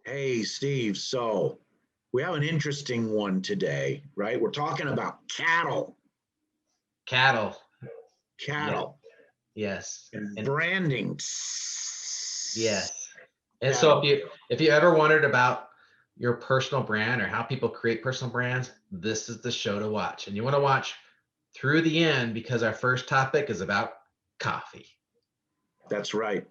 Hey, Steve. So we have an interesting one today, right? We're talking about cattle, Cattle. Yeah. cattle, Yes. and And branding. yes. And so Cattle. if you ever wondered about your personal brand or how people create personal brands, this is the show to watch. And you want to watch through the end because our first topic is about coffee. That's right.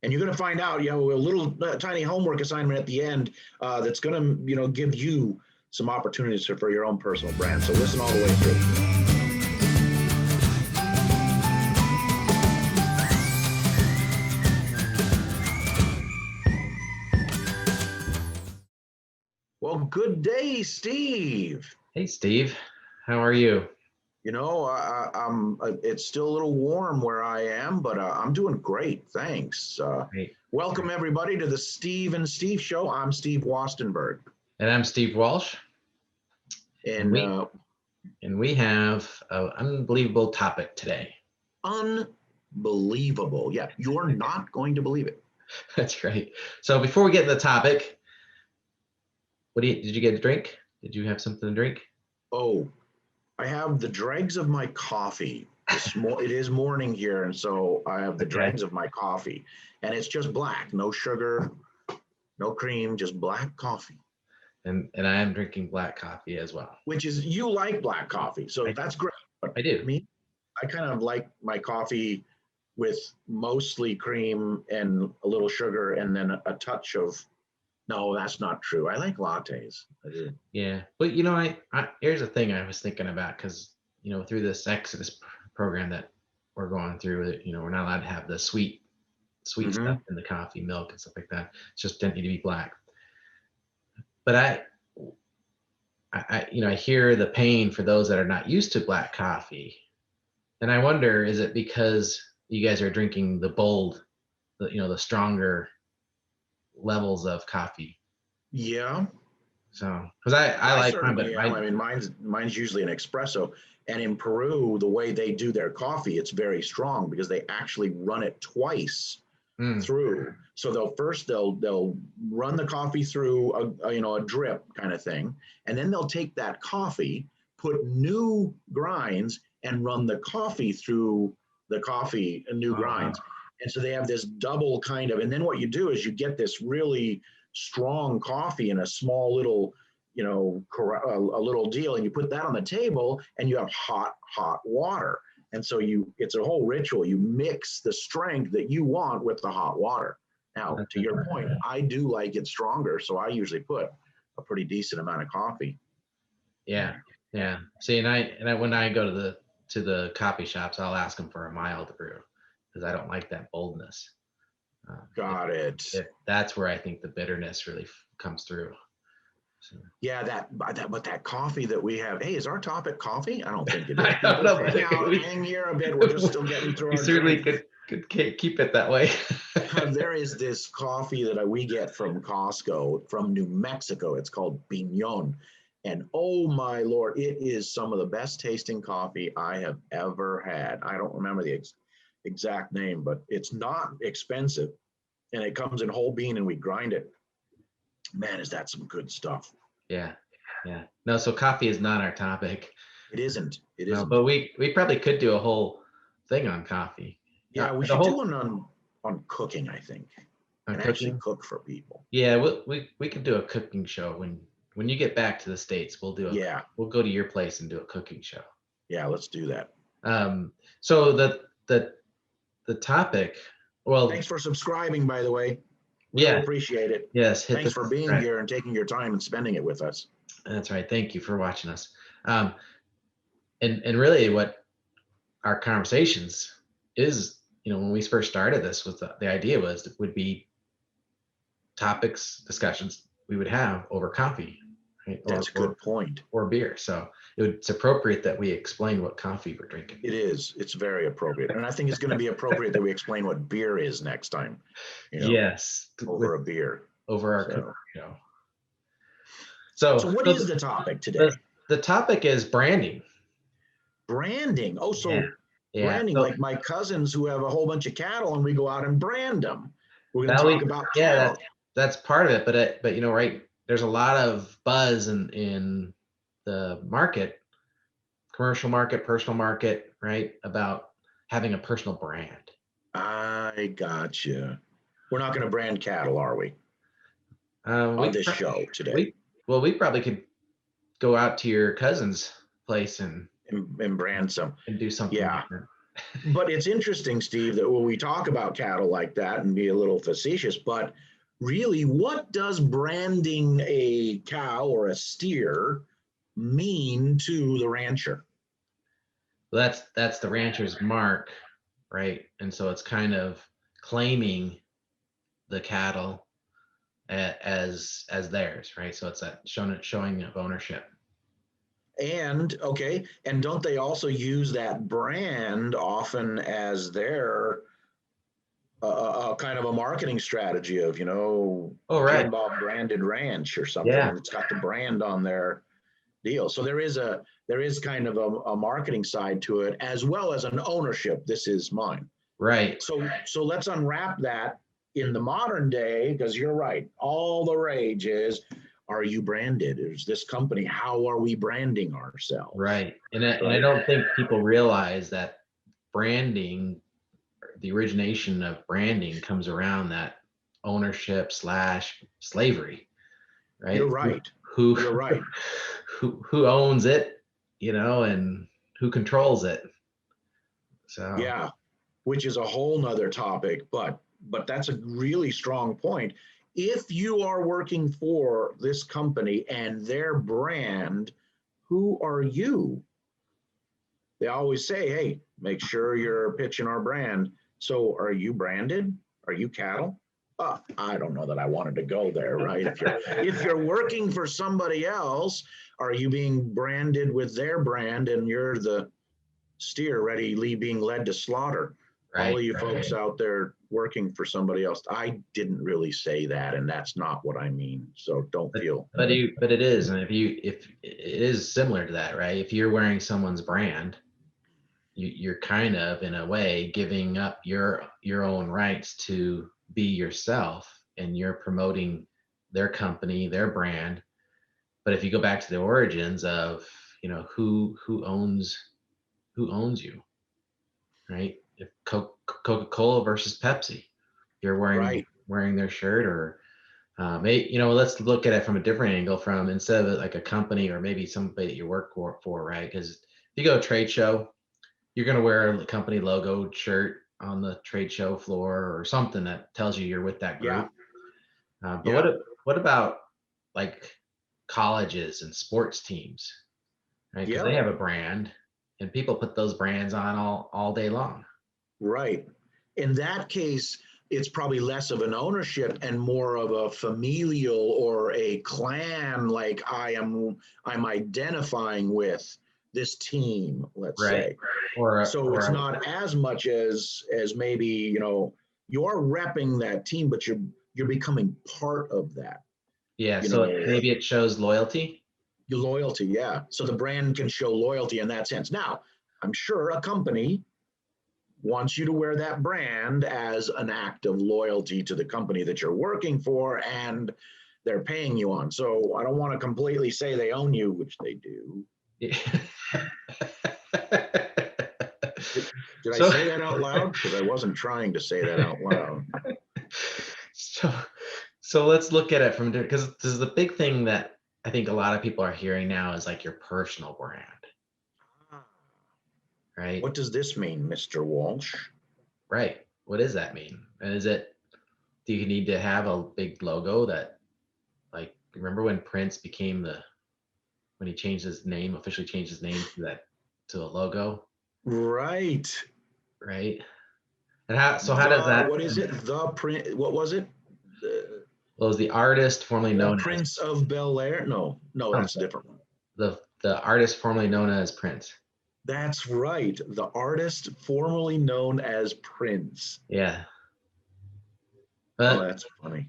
And you're going to find out, a little tiny homework assignment at the end that's going to, give you some opportunities for your own personal brand. So listen all the way through. Well, good day, Steve. Hey, Steve, how are you? It's still a little warm where I am, but I'm doing great. Thanks. Great. Welcome, everybody, to the Steve and Steve Show. I'm Steve Wastenberg. And I'm Steve Walsh. And we have an unbelievable topic today. Unbelievable. Yeah, you're not going to believe it. That's right. So before we get to the topic, did you get a drink? Did you have something to drink? Oh, I have the dregs of my coffee. It is morning here, and so I have the dregs of my coffee. And it's just black, no sugar, no cream, just black coffee. And I am drinking black coffee as well. Which is, you like black coffee, so that's great. But I do. Me, I kind of like my coffee with mostly cream and a little sugar and then a touch of, no, that's not true. I like lattes. I do. Yeah, but I here's the thing I was thinking about, because through this Exodus program that we're going through, we're not allowed to have the sweet stuff in the coffee, milk and stuff like that. It's just doesn't need to be black. But I hear the pain for those that are not used to black coffee, and I wonder, is it because you guys are drinking the bold, the stronger levels of coffee? Yeah. So, because I like mine, but I mean, mine's usually an espresso, and in Peru, the way they do their coffee, it's very strong because they actually run it twice through. So they'll run the coffee through a drip kind of thing, and then they'll take that coffee, put new grinds, and run the coffee through the coffee new grinds. And so they have this double kind of, and then what you do is you get this really strong coffee in a small little, a little deal, and you put that on the table, and you have hot water. And so it's a whole ritual. You mix the strength that you want with the hot water. Now, to your point, I do like it stronger, so I usually put a pretty decent amount of coffee. Yeah. See, and I when I go to the coffee shops, I'll ask them for a mild brew because I don't like that boldness. Got it. That's where I think the bitterness really comes through. So. Yeah, but that coffee that we have. Hey, is our topic coffee? I don't think it is. Hang here a bit. We're just still getting through. We certainly could keep it that way. There is this coffee that we get from Costco from New Mexico. It's called Piñon. And oh my Lord, it is some of the best tasting coffee I have ever had. I don't remember the exact name, but it's not expensive. And it comes in whole bean and we grind it. Man, is that some good stuff. Yeah. No, so coffee is not our topic. It isn't. No, but we probably could do a whole thing on coffee. Yeah, we should do one on cooking, I think. And actually cook for people. Yeah, we could do a cooking show when you get back to the States. We'll go to your place and do a cooking show. Yeah, let's do that. So the topic. Well, thanks for subscribing, by the way. We appreciate it. Yes. Thanks for being here and taking your time and spending it with us. That's right. Thank you for watching us. And really, what our conversations is, when we first started this, was the idea would be topics, discussions we would have over coffee. Right? That's a good point. Or beer. So it's appropriate that we explain what coffee we're drinking. It is. It's very appropriate. And I think it's going to be appropriate that we explain what beer is next time. Yes. Over a beer. Over our cooking show. So what is the topic today? The topic is branding. Branding. Oh, so branding, like my cousins who have a whole bunch of cattle and we go out and brand them. We're going to talk about cattle. that's part of it. But right, there's a lot of buzz in the market, commercial market, personal market, right, about having a personal brand. I gotcha. We're not going to brand cattle, are we? On this show today. We probably could go out to your cousin's place and brand some and do something. Yeah. But it's interesting, Steve, that when we talk about cattle like that and be a little facetious, but really, what does branding a cow or a steer mean to the rancher? Well, that's the rancher's mark, right? And so it's kind of claiming the cattle as theirs, right? So it's that showing of ownership. And okay, and don't they also use that brand often as their kind of a marketing strategy of, Right. Jim Bob Branded Ranch or something, Yeah. and it's got the brand on their deal. So there is kind of a marketing side to it as well as an ownership. This is mine. Right. So let's unwrap that in the modern day, because you're right. All the rage is, are you branded? Is this company? How are we branding ourselves? Right. And I don't think people realize that branding, the origination of branding, comes around that ownership / slavery, right? You're right. You're right. Who owns it, and who controls it. So yeah, which is a whole nother topic, but that's a really strong point. If you are working for this company and their brand, who are you? They always say, hey, make sure you're pitching our brand. So are you branded? Are you cattle? I don't know that I wanted to go there, right? If you're working for somebody else, are you being branded with their brand and you're the steer ready being led to slaughter? Right, all of you folks out there working for somebody else, I didn't really say that, and that's not what I mean. So don't feel. But it is, and if it is similar to that, right? If you're wearing someone's brand, you're kind of, in a way, giving up your own rights to be yourself, and you're promoting their company, their brand. But if you go back to the origins of, who owns you, right? If Coca-Cola versus Pepsi, you're wearing their shirt, or let's look at it from a different angle, from instead of like a company or maybe somebody that you work for, right? Because if you go to a trade show, you're going to wear a company logo shirt on the trade show floor or something that tells you you're with that group. Yeah. But what about like colleges and sports teams, right? Because they have a brand, and people put those brands on all day long. Right. In that case, it's probably less of an ownership and more of a familial or a clan, like I'm identifying with this team, let's say. So it's not as much as maybe, you are repping that team, but you're becoming part of that. Yeah. So maybe it shows loyalty. Your loyalty, yeah. So the brand can show loyalty in that sense. Now, I'm sure a company wants you to wear that brand as an act of loyalty to the company that you're working for and they're paying you on. So I don't want to completely say they own you, which they do. Yeah. Did I say that out loud? Because I wasn't trying to say that out loud. So let's look at it from, because this is the big thing that I think a lot of people are hearing now, is like your personal brand. Right. What does this mean, Mr. Walsh? Right. What does that mean? And do you need to have a big logo that, like, remember when Prince when he changed his name, officially changed his name to a logo? Right. Right. And how does that? What is it? What was it? Well, it was the artist formerly known as Prince of Bel-Air. No, that's a different one. The artist formerly known as Prince. That's right. The artist formerly known as Prince. Yeah. That's funny.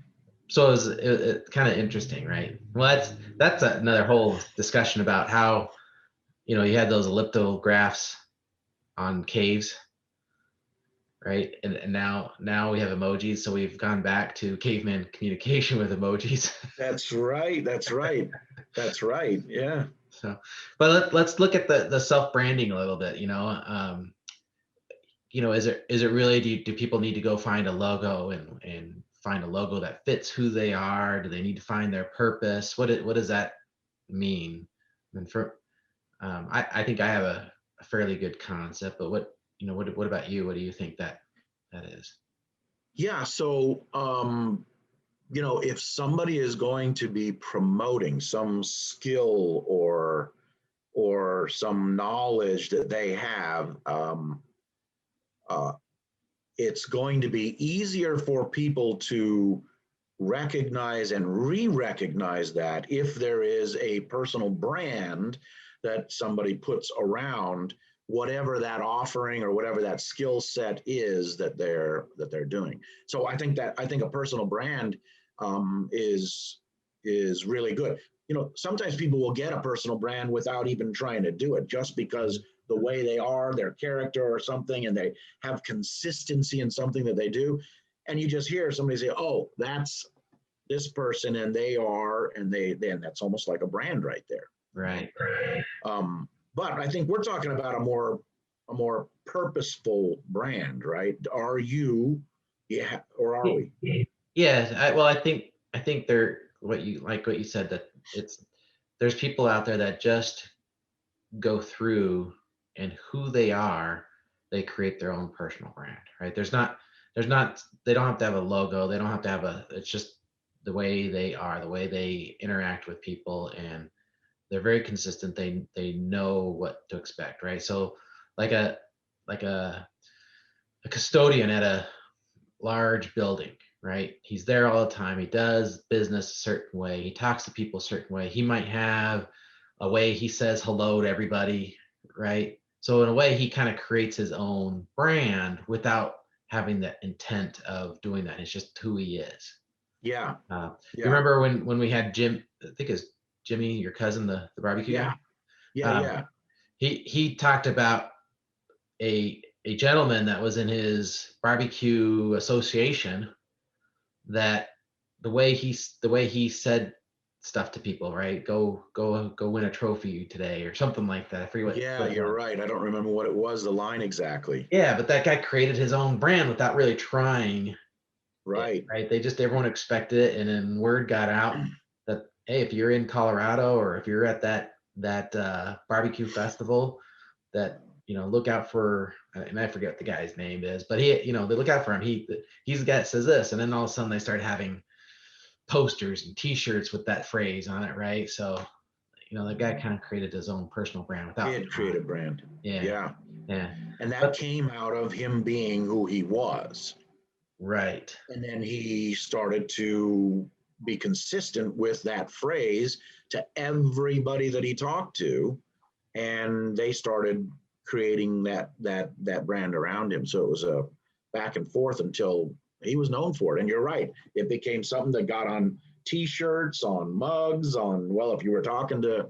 So it's kind of interesting, right? Well, that's another whole discussion about how, you had those elliptographs on caves, right? And now we have emojis, so we've gone back to caveman communication with emojis. That's right. That's right. That's right. Yeah. So, but let's look at the self-branding a little bit. Is it really, do people need to go find a logo and find a logo that fits who they are? Do they need to find their purpose? What does that mean? And I think I have a fairly good concept, but what about you? What do you think that is? Yeah. So, if somebody is going to be promoting some skill or some knowledge that they have, uh, it's going to be easier for people to recognize and re-recognize that if there is a personal brand that somebody puts around whatever that offering or whatever that skill set is that they're doing. So I think a personal brand is really good. Sometimes people will get a personal brand without even trying to do it, just because the way they are, their character or something, and they have consistency in something that they do. And you just hear somebody say, "Oh, that's this person," and they are, and then that's almost like a brand right there. Right. But I think we're talking about a more purposeful brand, right? Are you, yeah, or are we? Yeah. Well, I think what you said, that there's people out there that just go through, and who they are, they create their own personal brand, right? They don't have to have a logo. They don't have to have it's just the way they are, the way they interact with people, and they're very consistent. They know what to expect, right? So like a like a custodian at a large building, right? He's there all the time. He does business a certain way. He talks to people a certain way. He might have a way he says hello to everybody, right? So in a way, he kind of creates his own brand without having the intent of doing that. It's just who he is. Yeah, You remember when we had Jim? I think it's Jimmy, your cousin, the barbecue yeah, guy. yeah, yeah. He talked about a gentleman that was in his barbecue association, that the way he said stuff to people, right? Go win a trophy today or something like that. I forget Yeah, what it you're was. right. I don't remember what it was, the line exactly. Yeah, but that guy created his own brand without really trying it, Right. right? Everyone expected it, and then word got out that, hey, if you're in Colorado, or if you're at that barbecue festival, that look out for, and I forget what the guy's name is, but they look out for him. He's the guy that says this, and then all of a sudden they start having posters and T-shirts with that phrase on it, right? So the guy kind of created his own personal brand He without had trying. created brand. Yeah, Yeah. yeah, And that but came out of him being who he was. right, And then he started to be consistent with that phrase to everybody that he talked to. And they started creating that brand around him. So it was a back and forth until he was known for it. And you're right, it became something that got on T-shirts, on mugs, on, well, if you were talking to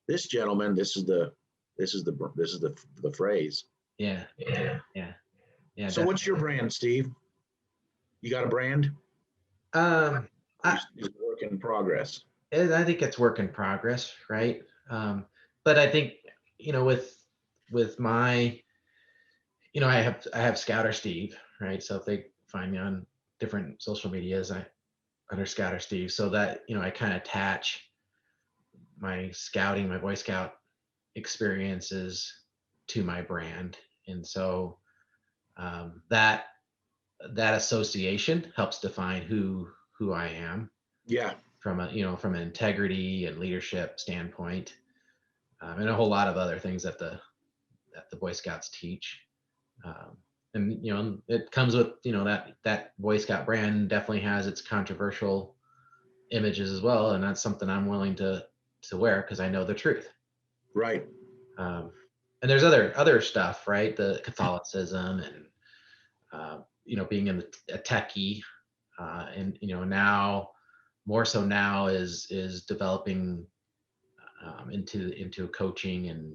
this gentleman, this is the phrase. yeah, yeah, yeah, yeah, So what's your definitely. brand, Steve? You got a brand? Um, I Is work in progress. I think it's work in progress, right? But I think with my I have Scouter Steve, right? So if they find me on different social medias, I under Scouter Steve, so that I kind of attach my scouting, my Boy Scout experiences to my brand, and so that association helps define who I am Yeah. from from an integrity and leadership standpoint, and a whole lot of other things that the Boy Scouts teach. Um, and it comes with that Boy Scout brand definitely has its controversial images as well, and that's something I'm willing to wear because I know the truth. Right. Um, and there's other stuff, right? The Catholicism, and being a techie, and now more so now is developing into coaching, and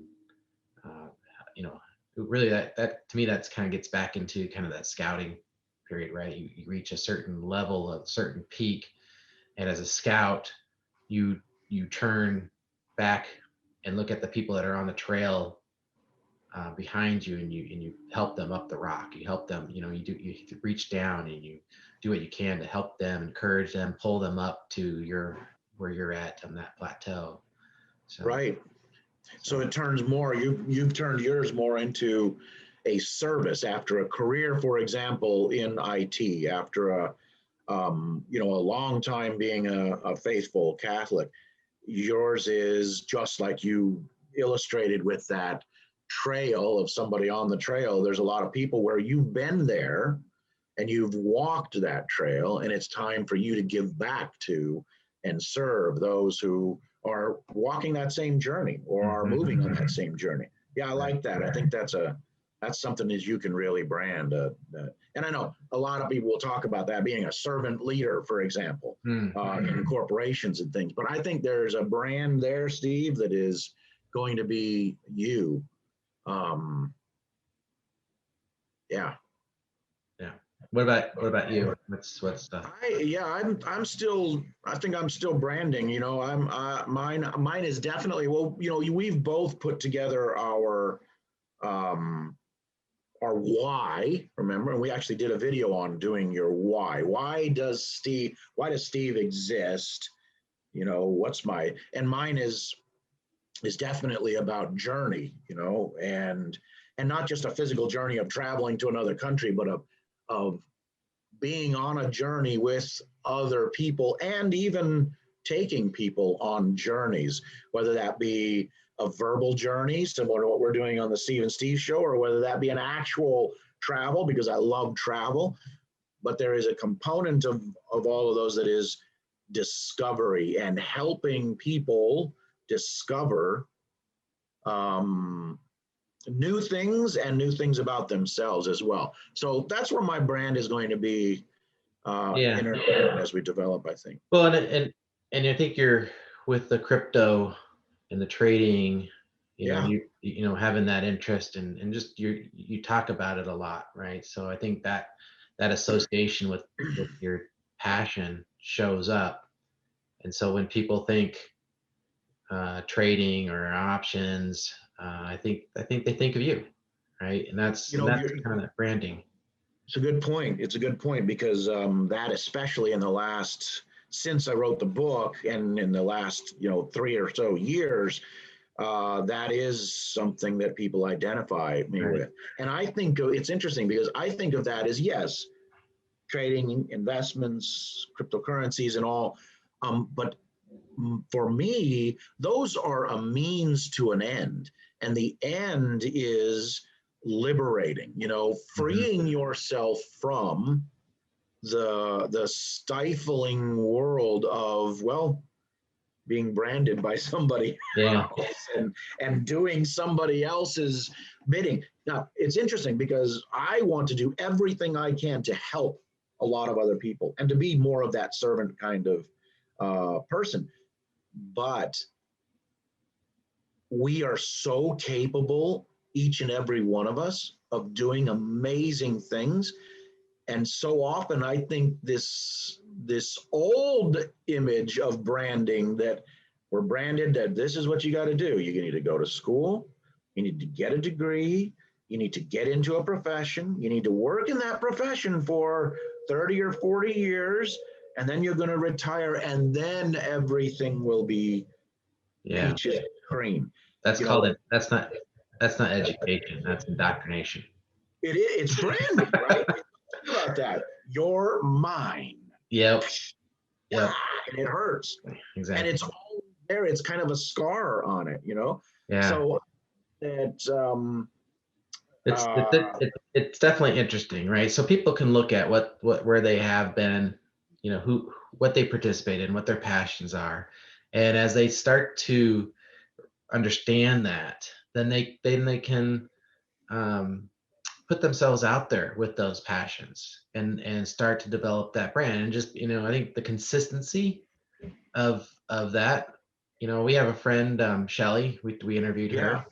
uh, you know really that to me, that's kind of gets back into kind of that scouting period, right? You reach a certain level, a certain peak, and as a scout, you turn back and look at the people that are on the trail behind you, and you help them up the rock. You help them, you reach down and you do what you can to help them, encourage them, pull them up to where you're at on that plateau. So Right. So it turns more, you've turned yours more into a service after a career, for example, in IT, after a long time being a faithful Catholic. Yours is just like you illustrated with that trail of somebody on the trail. There's a lot of people where you've been there and you've walked that trail, and it's time for you to give back to and serve those who are walking that same journey or are moving on that same journey. Yeah, I like that. I think that's something that you can really brand. And I know a lot of people will talk about that being a servant leader, for example, in corporations and things. But I think there's a brand there, Steve, that is going to be you. Yeah. Yeah. What about you? What's the? I think I'm still branding. Mine is definitely, well, we've both put together our why, remember, and we actually did a video on doing your why. Why does Steve exist? And mine is definitely about journey, and not just a physical journey of traveling to another country, but of being on a journey with other people, and even taking people on journeys, whether that be a verbal journey similar to what we're doing on the Steve and Steve show, or whether that be an actual travel, because I love travel. But there is a component of all of those that is discovery and helping people discover new things and new things about themselves as well. So that's where my brand is going to be as we develop, I think. Well, and I think you're with the crypto and the trading, having that interest and just you talk about it a lot, right? So I think that association with your passion shows up. And so when people think trading or options, I think they think of you, right? And that's kind of that branding. It's a good point. It's a good point because that, especially since I wrote the book and in the last 3 or so years, that is something that people identify me with. And I think it's interesting because I think of that as, yes, trading, investments, cryptocurrencies and all, but for me, those are a means to an end. And the end is liberating, freeing yourself from the stifling world of, being branded by somebody else and doing somebody else's bidding. Now, it's interesting because I want to do everything I can to help a lot of other people and to be more of that servant kind of person. But we are so capable, each and every one of us, of doing amazing things. And so often I think this old image of branding, that we're branded that this is what you got to do. You need to go to school, you need to get a degree, you need to get into a profession, you need to work in that profession for 30 or 40 years, and then you're going to retire, and then everything will be peaches and cream. That's called it. That's not education. That's indoctrination. It's branding, right? Think about that. Your mind. Yep. And it hurts. Exactly. And it's all there. It's kind of a scar on it, Yeah. So it's definitely interesting, right? So people can look at where they have been, what they participate in, what their passions are, and as they start to understand that, then they can put themselves out there with those passions and start to develop that brand. And just I think the consistency of that. We have a friend, Shelly. We interviewed her,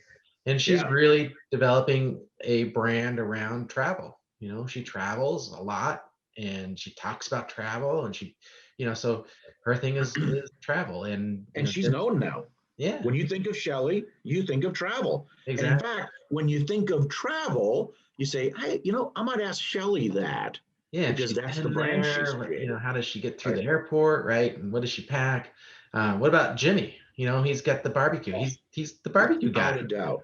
And she's really developing a brand around travel. You know, she travels a lot and she talks about travel, and she, you know, so her thing is travel, and you And know, she's known now. yeah, When you think of Shelley, you think of travel. And in exactly. fact, when you think of travel, you say, hey, I might ask Shelley that, Yeah, if because she's that's the been brand she's there, you created. know, how does she get through Right. the airport, right? And what does she pack? What about Jimmy? You know, he's got the barbecue. He's the barbecue guy, Without a doubt.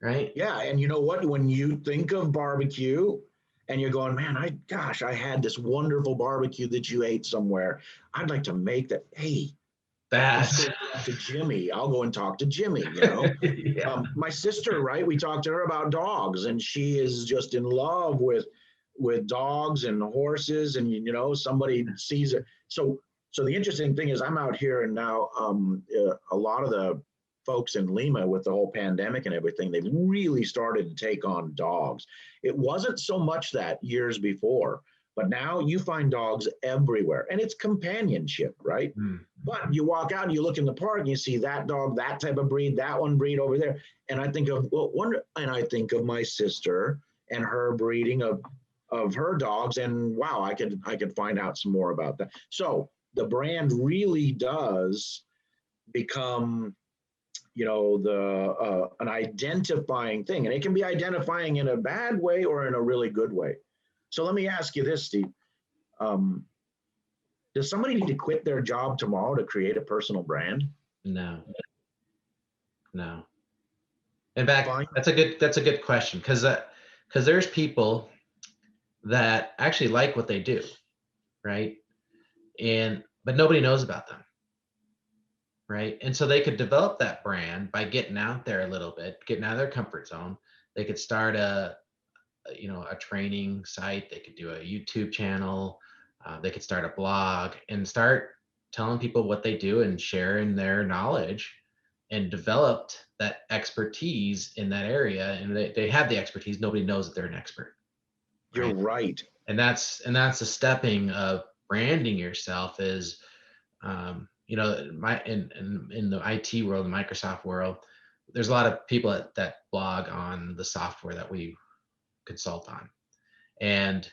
right? Yeah. And you know what? When you think of barbecue and you're going, man, I had this wonderful barbecue that you ate somewhere. I'd like to make that. Hey, let's That's go talk to Jimmy. I'll go and talk to Jimmy, yeah. My sister, right? We talked to her about dogs, and she is just in love with dogs and horses, and somebody sees it. So the interesting thing is, I'm out here, and now a lot of the folks in Lima, with the whole pandemic and everything, they've really started to take on dogs. It wasn't so much that years before, but now you find dogs everywhere, and it's companionship, right? Mm. But you walk out and you look in the park and you see that dog, that type of breed, that one breed over there. And I think of I think of my sister and her breeding of her dogs. And wow, I could find out some more about that. So the brand really does become, the an identifying thing. And it can be identifying in a bad way or in a really good way. So let me ask you this, Steve. Um, does somebody need to quit their job tomorrow to create a personal brand? No, no. In fact, Fine. that's a good question, because there's people that actually like what they do, right? And but nobody knows about them, right? And so they could develop that brand by getting out there a little bit, getting out of their comfort zone. They could start a training site. They could do a YouTube channel. They could start a blog and start telling people what they do and sharing their knowledge, and developed that expertise in that area. And they have the expertise. Nobody knows that they're an expert, You're right? right. And that's the stepping of branding yourself is, in the IT world, the Microsoft world, there's a lot of people that blog on the software that we consult on, and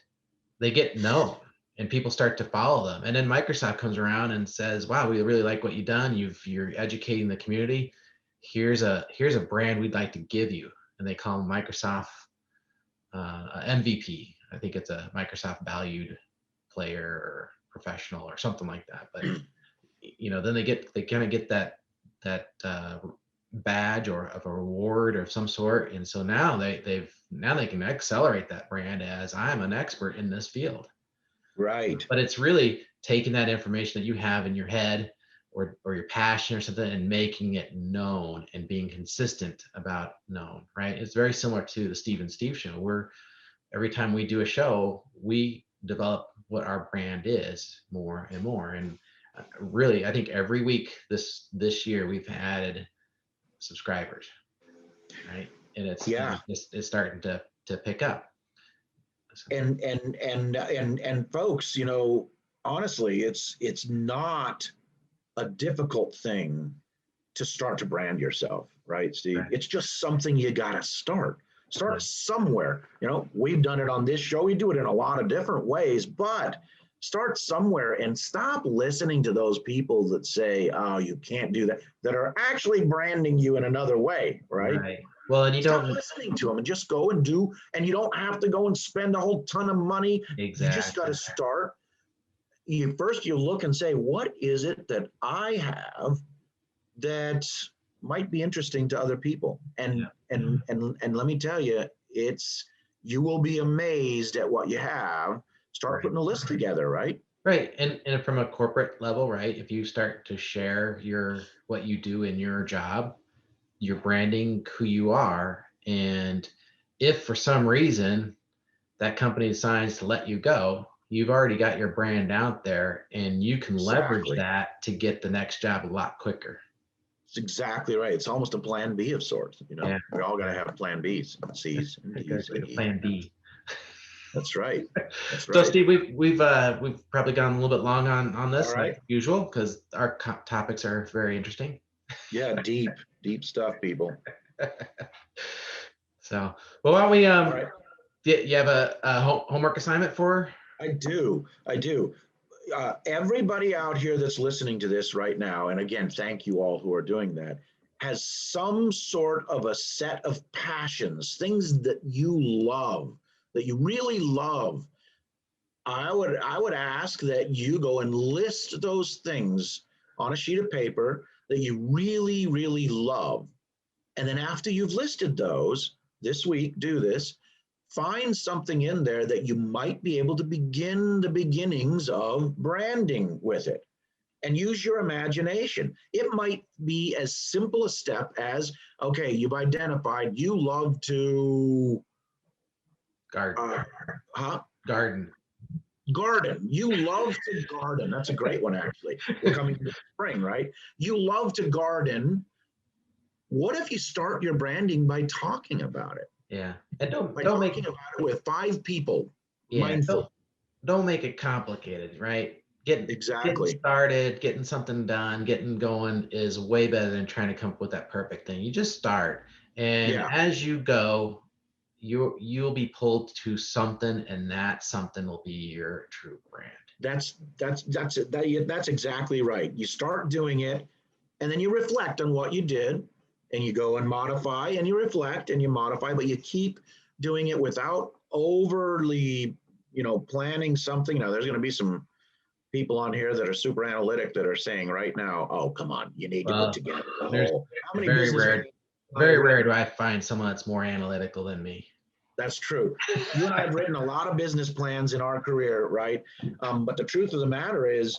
they get known and people start to follow them. And then Microsoft comes around and says, wow, we really like what you've done. You're educating the community. Here's a brand we'd like to give you. And they call them Microsoft MVP. I think it's a Microsoft valued player or professional or something like that. But then they kind of get that badge or of a reward of some sort, and so now they can accelerate that brand as I'm an expert in this field. Right. But it's really taking that information that you have in your head or your passion or something and making it known and being consistent about known, right? It's very similar to the Steve and Steve show. Every time we do a show, we develop what our brand is more and more. And really, I think every week this year we've added subscribers, right? And Yeah. it's starting to pick up. So, And folks, honestly, it's not a difficult thing to start to brand yourself, right, Steve? right. It's just something you got to start. Yeah. Start somewhere. We've done it on this show. We do it in a lot of different ways, but start somewhere and stop listening to those people that say, oh, you can't do that are actually branding you in another way, right? Right. Well, and you Stop don't listening to them and just go and do, and you don't have to go and spend a whole ton of money. You just got exactly. to start. You look and say, what is it that I have that might be interesting to other people? And Yeah. and let me tell you, you will be amazed at what you have. Start Right. putting a list together, right? Right. And from a corporate level, right? If you start to share what you do in your job, you're branding who you are. And if for some reason that company decides to let you go, you've already got your brand out there and you can leverage Exactly. that to get the next job a lot quicker. It's exactly right. It's almost a plan B of sorts. Yeah. We all got to have plan Bs and Cs and Ds Like and a Es. plan B. That's right. That's So right. Steve, we've probably gone a little bit long on All this right. like usual because our topics are very interesting. Yeah, deep stuff, people. So, well, why don't we, All right. you have a homework assignment for? I do. Everybody out here that's listening to this right now, and again, thank you all who are doing that, has some sort of a set of passions, things that you love, that you really love. I would ask that you go and list those things on a sheet of paper that you really, really love. And then after you've listed those this week, do this, find something in there that you might be able to begin the beginnings of branding with it, and use your imagination. It might be as simple a step as, okay, you've identified you love to Garden. Garden. You love to garden. That's a great one, actually. We're coming into spring, right? You love to garden. What if you start your branding by talking about it? Yeah, and don't make it about it with 5 people. Yeah, mindful. Don't make it complicated, right? Getting started, getting something done, getting going is way better than trying to come up with that perfect thing. You just start, and as you go, you'll be pulled to something, and that something will be your true brand. That's exactly right. You start doing it, and then you reflect on what you did, and you go and modify, and you reflect and you modify, but you keep doing it without overly, planning something. Now, there's going to be some people on here that are super analytic that are saying right now, oh, come on, you need to put together the whole. How many very rare do I find someone that's more analytical than me. That's true. You and I have written a lot of business plans in our career, right? But the truth of the matter is,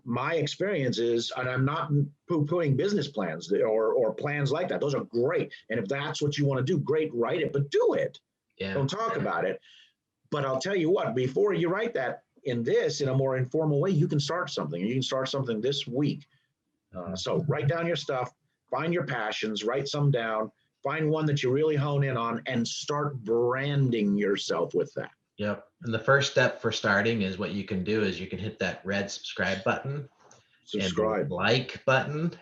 my experience is, and I'm not poo-pooing business plans or plans like that. Those are great. And if that's what you want to do, great, write it, but do it. Yeah. Don't talk about it. But I'll tell you what, before you write that in a more informal way, you can start something. You can start something this week. So write down your stuff, find your passions, write some down, find one that you really hone in on, and start branding yourself with that. Yep. And the first step for starting is what you can do is you can hit that red subscribe button, and like button,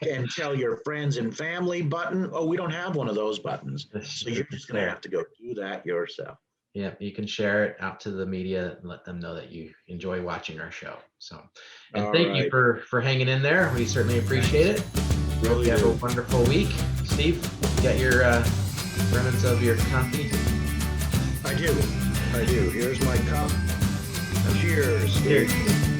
and tell your friends and family button. Oh, we don't have one of those buttons. So you're just going to have to go do that yourself. Yeah, you can share it out to the media and let them know that you enjoy watching our show. So, and thank you for hanging in there. We certainly appreciate it. Really have a wonderful week. Steve, you got your remnants of your coffee? I do. Here's my cup. Cheers. Cheers.